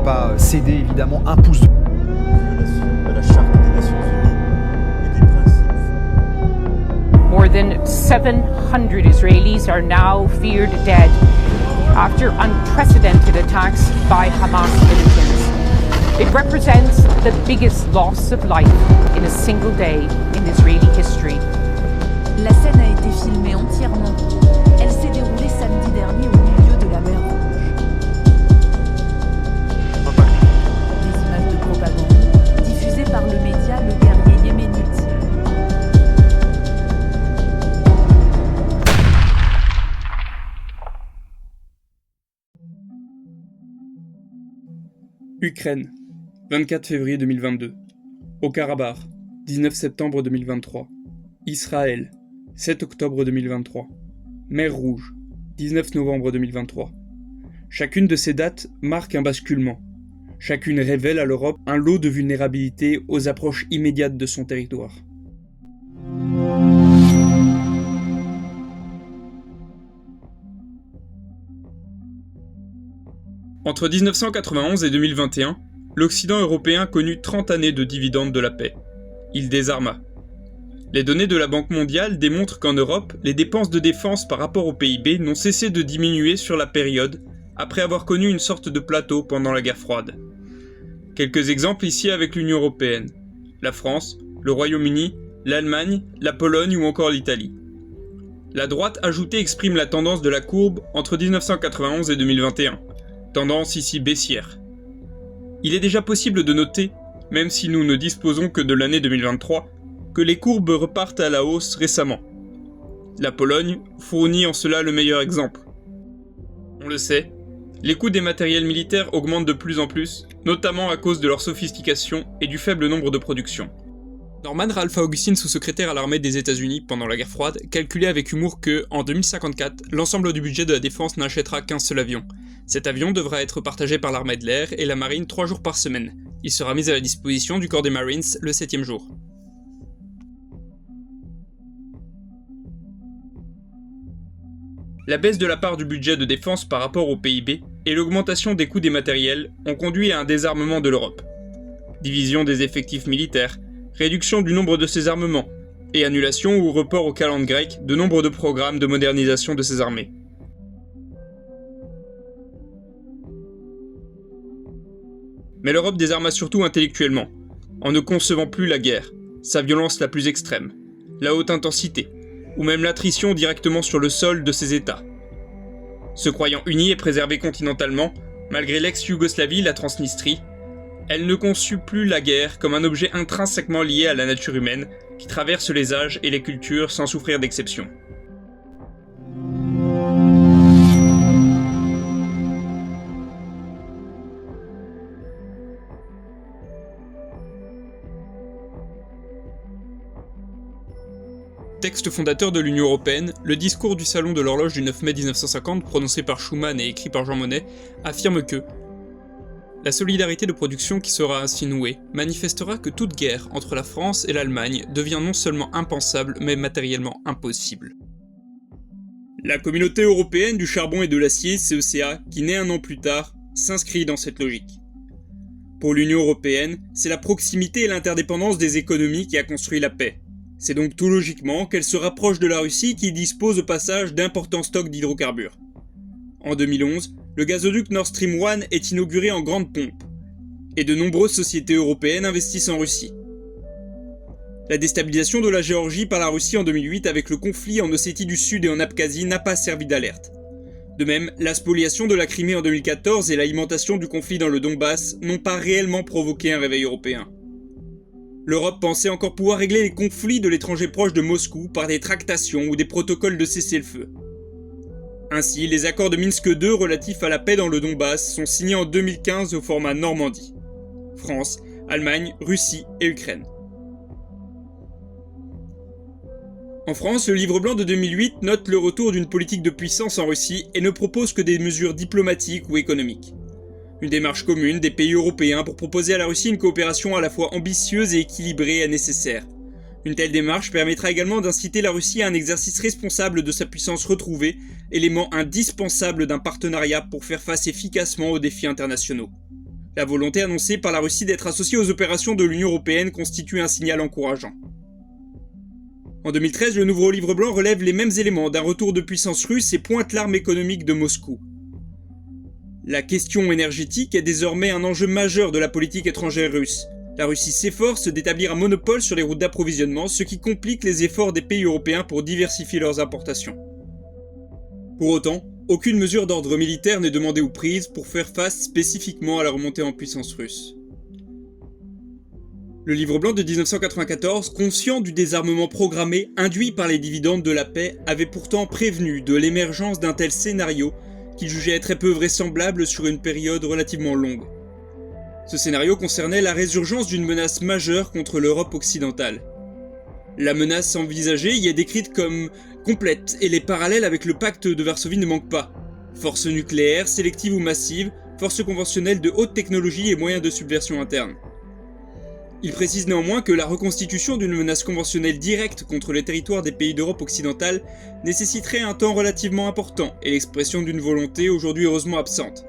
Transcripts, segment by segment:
pas céder évidemment un pouce de... Violation de la Charte des Nations Unies et des principes. More than 700 Israelis are now feared dead after unprecedented attacks by Hamas militants. It represents the biggest loss of life in a single day in Israeli history. La scène a été filmée entièrement. Elle s'est déroulée samedi dernier au milieu de la mer Rouge. Des images de propagande diffusées par le média Le Guerrier Yéménite. Ukraine, 24 février 2022. Au Karabakh, 19 septembre 2023. Israël, 7 octobre 2023. Mer Rouge, 19 novembre 2023. Chacune de ces dates marque un basculement. Chacune révèle à l'Europe un lot de vulnérabilité aux approches immédiates de son territoire. Entre 1991 et 2021, l'Occident européen connut 30 années de dividendes de la paix. Il désarma. Les données de la Banque mondiale démontrent qu'en Europe, les dépenses de défense par rapport au PIB n'ont cessé de diminuer sur la période, après avoir connu une sorte de plateau pendant la guerre froide. Quelques exemples ici avec l'Union européenne. La France, le Royaume-Uni, l'Allemagne, la Pologne ou encore l'Italie. La droite ajoutée exprime la tendance de la courbe entre 1991 et 2021. Tendance ici baissière. Il est déjà possible de noter, même si nous ne disposons que de l'année 2023, que les courbes repartent à la hausse récemment. La Pologne fournit en cela le meilleur exemple. On le sait, les coûts des matériels militaires augmentent de plus en plus, notamment à cause de leur sophistication et du faible nombre de productions. Norman Ralph Augustine, sous-secrétaire à l'armée des États-Unis pendant la guerre froide, calculait avec humour que, en 2054, l'ensemble du budget de la défense n'achètera qu'un seul avion. Cet avion devra être partagé par l'armée de l'air et la marine 3 jours par semaine. Il sera mis à la disposition du corps des Marines le 7e jour. La baisse de la part du budget de défense par rapport au PIB et l'augmentation des coûts des matériels ont conduit à un désarmement de l'Europe. Division des effectifs militaires, réduction du nombre de ses armements, et annulation ou report au calende grec de nombre de programmes de modernisation de ses armées. Mais l'Europe désarma surtout intellectuellement, en ne concevant plus la guerre, sa violence la plus extrême, la haute intensité, ou même l'attrition directement sur le sol de ses États. Se croyant unie et préservée continentalement, malgré l'ex-Yougoslavie, la Transnistrie, elle ne conçut plus la guerre comme un objet intrinsèquement lié à la nature humaine, qui traverse les âges et les cultures sans souffrir d'exception. Texte fondateur de l'Union européenne, le discours du Salon de l'horloge du 9 mai 1950, prononcé par Schuman et écrit par Jean Monnet, affirme que la solidarité de production qui sera ainsi nouée manifestera que toute guerre entre la France et l'Allemagne devient non seulement impensable, mais matériellement impossible. La communauté européenne du charbon et de l'acier, CECA, qui naît un an plus tard, s'inscrit dans cette logique. Pour l'Union européenne, c'est la proximité et l'interdépendance des économies qui a construit la paix. C'est donc tout logiquement qu'elle se rapproche de la Russie qui dispose au passage d'importants stocks d'hydrocarbures. En 2011, le gazoduc Nord Stream 1 est inauguré en grande pompe, et de nombreuses sociétés européennes investissent en Russie. La déstabilisation de la Géorgie par la Russie en 2008 avec le conflit en Ossétie du Sud et en Abkhazie n'a pas servi d'alerte. De même, la spoliation de la Crimée en 2014 et l'alimentation du conflit dans le Donbass n'ont pas réellement provoqué un réveil européen. L'Europe pensait encore pouvoir régler les conflits de l'étranger proche de Moscou par des tractations ou des protocoles de cessez-le-feu. Ainsi, les accords de Minsk II relatifs à la paix dans le Donbass sont signés en 2015 au format Normandie. France, Allemagne, Russie et Ukraine. En France, le livre blanc de 2008 note le retour d'une politique de puissance en Russie et ne propose que des mesures diplomatiques ou économiques. Une démarche commune des pays européens pour proposer à la Russie une coopération à la fois ambitieuse et équilibrée est nécessaire. Une telle démarche permettra également d'inciter la Russie à un exercice responsable de sa puissance retrouvée, élément indispensable d'un partenariat pour faire face efficacement aux défis internationaux. La volonté annoncée par la Russie d'être associée aux opérations de l'Union européenne constitue un signal encourageant. En 2013, le nouveau livre blanc relève les mêmes éléments d'un retour de puissance russe et pointe l'arme économique de Moscou. La question énergétique est désormais un enjeu majeur de la politique étrangère russe. La Russie s'efforce d'établir un monopole sur les routes d'approvisionnement, ce qui complique les efforts des pays européens pour diversifier leurs importations. Pour autant, aucune mesure d'ordre militaire n'est demandée ou prise pour faire face spécifiquement à la remontée en puissance russe. Le livre blanc de 1994, conscient du désarmement programmé induit par les dividendes de la paix, avait pourtant prévenu de l'émergence d'un tel scénario qu'il jugeait très peu vraisemblable sur une période relativement longue. Ce scénario concernait la résurgence d'une menace majeure contre l'Europe occidentale. La menace envisagée y est décrite comme complète et les parallèles avec le pacte de Varsovie ne manquent pas. Forces nucléaires, sélectives ou massives, forces conventionnelles de haute technologie et moyens de subversion interne. Il précise néanmoins que la reconstitution d'une menace conventionnelle directe contre les territoires des pays d'Europe occidentale nécessiterait un temps relativement important et l'expression d'une volonté aujourd'hui heureusement absente.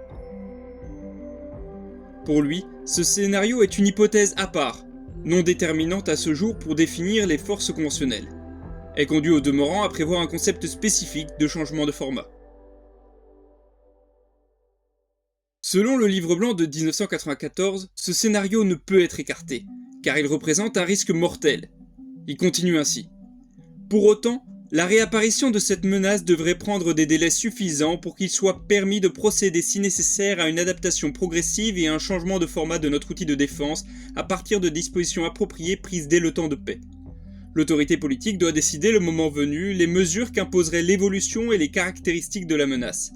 Pour lui, ce scénario est une hypothèse à part, non déterminante à ce jour pour définir les forces conventionnelles. Elle conduit au demeurant à prévoir un concept spécifique de changement de format. Selon le livre blanc de 1994, ce scénario ne peut être écarté, car il représente un risque mortel. Il continue ainsi. Pour autant, la réapparition de cette menace devrait prendre des délais suffisants pour qu'il soit permis de procéder si nécessaire à une adaptation progressive et à un changement de format de notre outil de défense à partir de dispositions appropriées prises dès le temps de paix. L'autorité politique doit décider le moment venu les mesures qu'imposeraient l'évolution et les caractéristiques de la menace.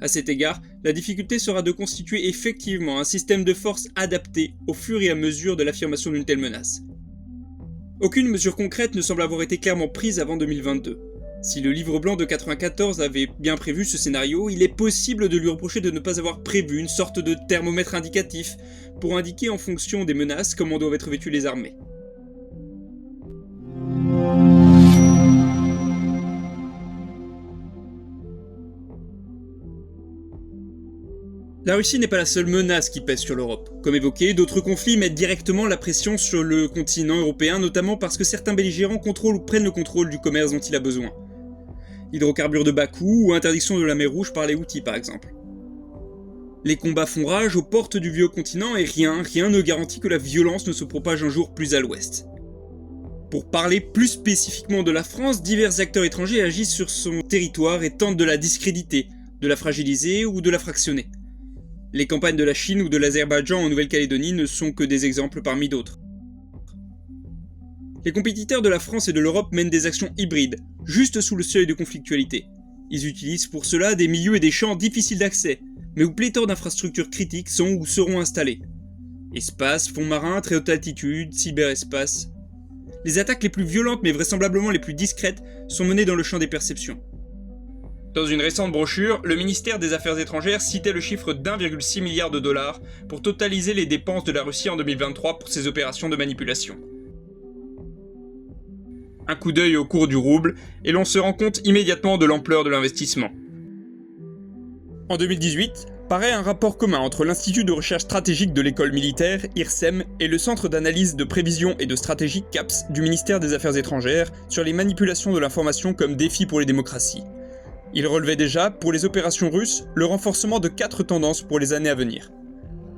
À cet égard, la difficulté sera de constituer effectivement un système de force adapté au fur et à mesure de l'affirmation d'une telle menace. Aucune mesure concrète ne semble avoir été clairement prise avant 2022. Si le livre blanc de 1994 avait bien prévu ce scénario, il est possible de lui reprocher de ne pas avoir prévu une sorte de thermomètre indicatif pour indiquer en fonction des menaces comment doivent être vêtues les armées. La Russie n'est pas la seule menace qui pèse sur l'Europe. Comme évoqué, d'autres conflits mettent directement la pression sur le continent européen, notamment parce que certains belligérants contrôlent ou prennent le contrôle du commerce dont il a besoin. Hydrocarbures de bas coût ou interdiction de la mer Rouge par les Houthis par exemple. Les combats font rage aux portes du vieux continent et rien ne garantit que la violence ne se propage un jour plus à l'ouest. Pour parler plus spécifiquement de la France, divers acteurs étrangers agissent sur son territoire et tentent de la discréditer, de la fragiliser ou de la fractionner. Les campagnes de la Chine ou de l'Azerbaïdjan en Nouvelle-Calédonie ne sont que des exemples parmi d'autres. Les compétiteurs de la France et de l'Europe mènent des actions hybrides, juste sous le seuil de conflictualité. Ils utilisent pour cela des milieux et des champs difficiles d'accès, mais où pléthore d'infrastructures critiques sont ou seront installées. Espace, fonds marins, très haute altitude, cyberespace. Les attaques les plus violentes mais vraisemblablement les plus discrètes sont menées dans le champ des perceptions. Dans une récente brochure, le ministère des Affaires étrangères citait le chiffre d'1,6 milliard de dollars pour totaliser les dépenses de la Russie en 2023 pour ses opérations de manipulation. Un coup d'œil au cours du rouble, et l'on se rend compte immédiatement de l'ampleur de l'investissement. En 2018, paraît un rapport commun entre l'Institut de recherche stratégique de l'école militaire, IRSEM, et le Centre d'analyse de prévision et de stratégie, CAPS, du ministère des Affaires étrangères, sur les manipulations de l'information comme défi pour les démocraties. Il relevait déjà, pour les opérations russes, le renforcement de 4 tendances pour les années à venir.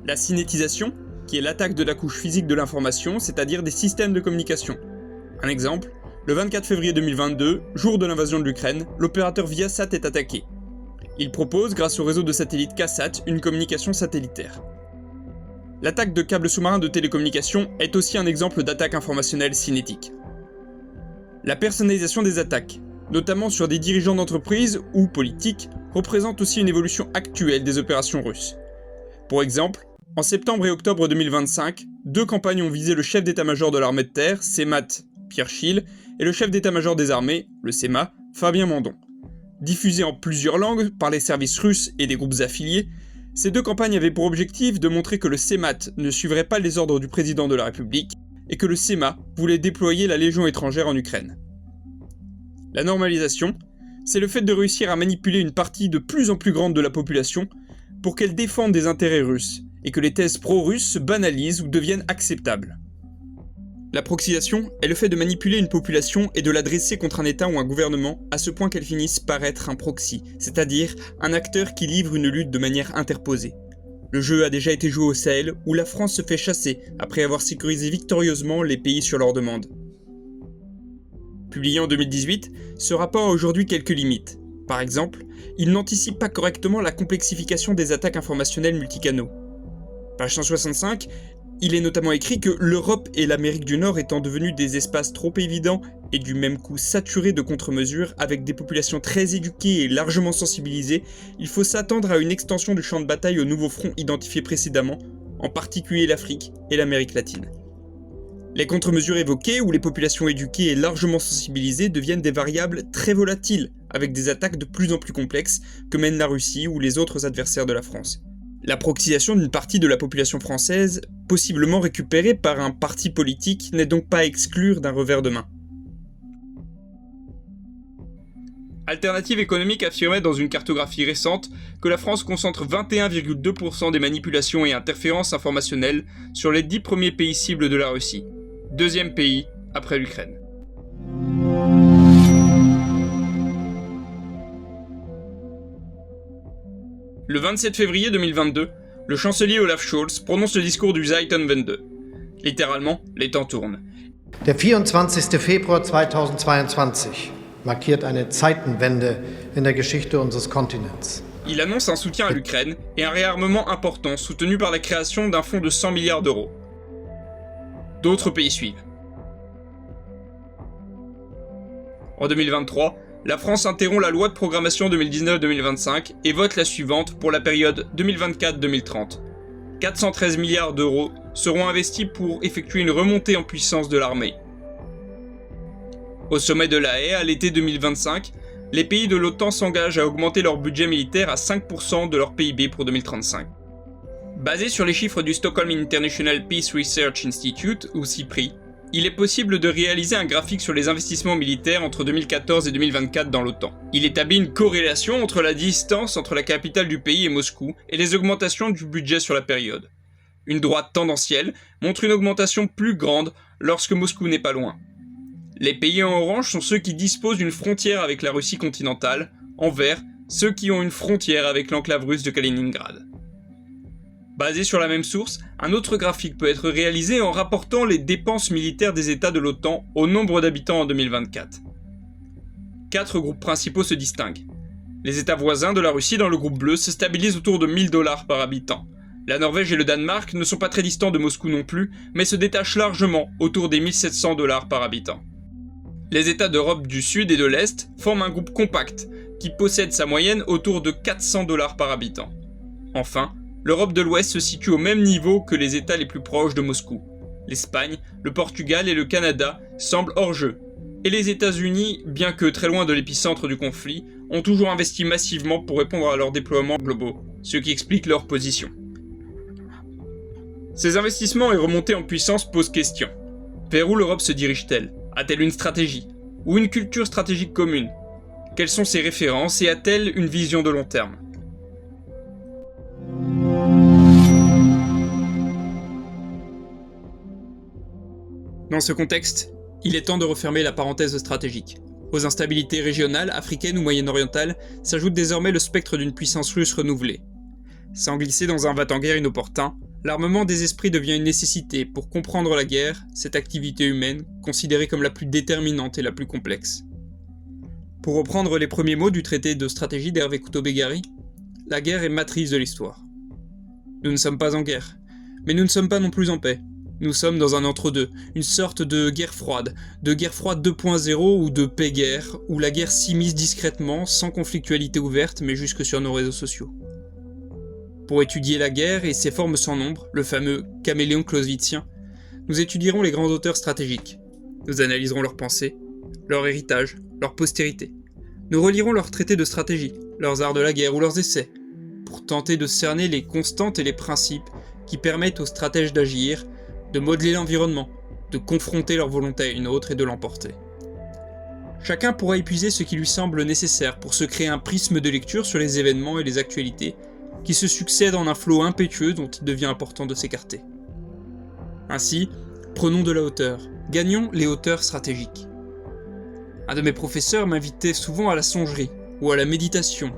La cinétisation, qui est l'attaque de la couche physique de l'information, c'est-à-dire des systèmes de communication. Un exemple, le 24 février 2022, jour de l'invasion de l'Ukraine, l'opérateur Viasat est attaqué. Il propose, grâce au réseau de satellites KSAT, une communication satellitaire. L'attaque de câbles sous-marins de télécommunication est aussi un exemple d'attaque informationnelle cinétique. La personnalisation des attaques, notamment sur des dirigeants d'entreprises ou politiques, représente aussi une évolution actuelle des opérations russes. Pour exemple, en septembre et octobre 2025, 2 campagnes ont visé le chef d'état-major de l'armée de terre, CEMAT, Pierre Schill, et le chef d'état-major des armées, le CEMA, Fabien Mandon. Diffusées en plusieurs langues par les services russes et des groupes affiliés, ces 2 campagnes avaient pour objectif de montrer que le CEMAT ne suivrait pas les ordres du président de la République et que le CEMA voulait déployer la Légion étrangère en Ukraine. La normalisation, c'est le fait de réussir à manipuler une partie de plus en plus grande de la population pour qu'elle défende des intérêts russes et que les thèses pro-russes se banalisent ou deviennent acceptables. La proxyation est le fait de manipuler une population et de la dresser contre un État ou un gouvernement à ce point qu'elle finisse par être un proxy, c'est-à-dire un acteur qui livre une lutte de manière interposée. Le jeu a déjà été joué au Sahel, où la France se fait chasser après avoir sécurisé victorieusement les pays sur leur demande. Publié en 2018, ce rapport a aujourd'hui quelques limites. Par exemple, il n'anticipe pas correctement la complexification des attaques informationnelles multicanaux. Page 165, il est notamment écrit que l'Europe et l'Amérique du Nord étant devenues des espaces trop évidents et du même coup saturés de contre-mesures avec des populations très éduquées et largement sensibilisées, il faut s'attendre à une extension du champ de bataille aux nouveaux fronts identifiés précédemment, en particulier l'Afrique et l'Amérique latine. Les contre-mesures évoquées où les populations éduquées et largement sensibilisées deviennent des variables très volatiles, avec des attaques de plus en plus complexes que mènent la Russie ou les autres adversaires de la France. La proxyation d'une partie de la population française, possiblement récupérée par un parti politique, n'est donc pas à exclure d'un revers de main. Alternative économique affirmait dans une cartographie récente que la France concentre 21,2% des manipulations et interférences informationnelles sur les 10 premiers pays cibles de la Russie, deuxième pays après l'Ukraine. Le 27 février 2022, le chancelier Olaf Scholz prononce le discours du Zeitenwende. Littéralement, les temps tournent. Der 24. Februar 2022 markiert eine Zeitenwende in der Geschichte unseres Kontinents. Il annonce un soutien à l'Ukraine et un réarmement important soutenu par la création d'un fonds de 100 milliards d'euros. D'autres pays suivent. En 2023, la France interrompt la loi de programmation 2019-2025 et vote la suivante pour la période 2024-2030. 413 milliards d'euros seront investis pour effectuer une remontée en puissance de l'armée. Au sommet de La Haye, à l'été 2025, les pays de l'OTAN s'engagent à augmenter leur budget militaire à 5% de leur PIB pour 2035. Basé sur les chiffres du Stockholm International Peace Research Institute, ou SIPRI, il est possible de réaliser un graphique sur les investissements militaires entre 2014 et 2024 dans l'OTAN. Il établit une corrélation entre la distance entre la capitale du pays et Moscou et les augmentations du budget sur la période. Une droite tendancielle montre une augmentation plus grande lorsque Moscou n'est pas loin. Les pays en orange sont ceux qui disposent d'une frontière avec la Russie continentale, en vert, ceux qui ont une frontière avec l'enclave russe de Kaliningrad. Basé sur la même source, un autre graphique peut être réalisé en rapportant les dépenses militaires des États de l'OTAN au nombre d'habitants en 2024. 4 groupes principaux se distinguent. Les États voisins de la Russie dans le groupe bleu se stabilisent autour de 1000 $ par habitant. La Norvège et le Danemark ne sont pas très distants de Moscou non plus, mais se détachent largement autour des 1700 $ par habitant. Les États d'Europe du Sud et de l'Est forment un groupe compact, qui possède sa moyenne autour de 400 $ par habitant. Enfin, l'Europe de l'Ouest se situe au même niveau que les États les plus proches de Moscou. L'Espagne, le Portugal et le Canada semblent hors jeu. Et les États-Unis, bien que très loin de l'épicentre du conflit, ont toujours investi massivement pour répondre à leurs déploiements globaux, ce qui explique leur position. Ces investissements et remontées en puissance posent question. Vers où l'Europe se dirige-t-elle ? A-t-elle une stratégie ? Ou une culture stratégique commune ? Quelles sont ses références et a-t-elle une vision de long terme ? Dans ce contexte, il est temps de refermer la parenthèse stratégique. Aux instabilités régionales, africaines ou moyen-orientales, s'ajoute désormais le spectre d'une puissance russe renouvelée. Sans glisser dans un va-t-en-guerre inopportun, l'armement des esprits devient une nécessité pour comprendre la guerre, cette activité humaine, considérée comme la plus déterminante et la plus complexe. Pour reprendre les premiers mots du traité de stratégie d'Hervé Couto-Begary, la guerre est matrice de l'histoire. Nous ne sommes pas en guerre, mais nous ne sommes pas non plus en paix. Nous sommes dans un entre-deux, une sorte de guerre froide 2.0 ou de paix-guerre, où la guerre s'immisce discrètement, sans conflictualité ouverte, mais jusque sur nos réseaux sociaux. Pour étudier la guerre et ses formes sans nombre, le fameux caméléon clausewitzien, nous étudierons les grands auteurs stratégiques. Nous analyserons leurs pensées, leur héritage, leur postérité. Nous relirons leurs traités de stratégie, leurs arts de la guerre ou leurs essais, pour tenter de cerner les constantes et les principes qui permettent aux stratèges d'agir, de modeler l'environnement, de confronter leur volonté à une autre et de l'emporter. Chacun pourra épuiser ce qui lui semble nécessaire pour se créer un prisme de lecture sur les événements et les actualités, qui se succèdent en un flot impétueux dont il devient important de s'écarter. Ainsi, prenons de la hauteur, gagnons les hauteurs stratégiques. Un de mes professeurs m'invitait souvent à la songerie, ou à la méditation,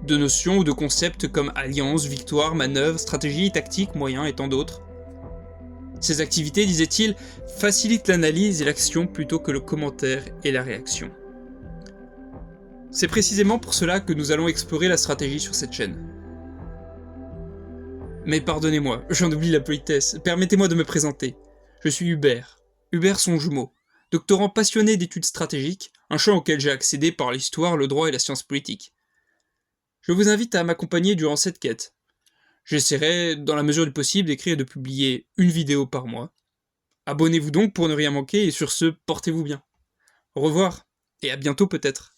de notions ou de concepts comme alliance, victoire, manœuvre, stratégie, tactique, moyen et tant d'autres. Ces activités, disait-il, facilitent l'analyse et l'action plutôt que le commentaire et la réaction. C'est précisément pour cela que nous allons explorer la stratégie sur cette chaîne. Mais pardonnez-moi, j'en oublie la politesse, permettez-moi de me présenter. Je suis Hubert, Hubert son jumeau, doctorant passionné d'études stratégiques, un champ auquel j'ai accédé par l'histoire, le droit et la science politique. Je vous invite à m'accompagner durant cette quête. J'essaierai, dans la mesure du possible, d'écrire et de publier une vidéo par mois. Abonnez-vous donc pour ne rien manquer et sur ce, portez-vous bien. Au revoir, et à bientôt peut-être.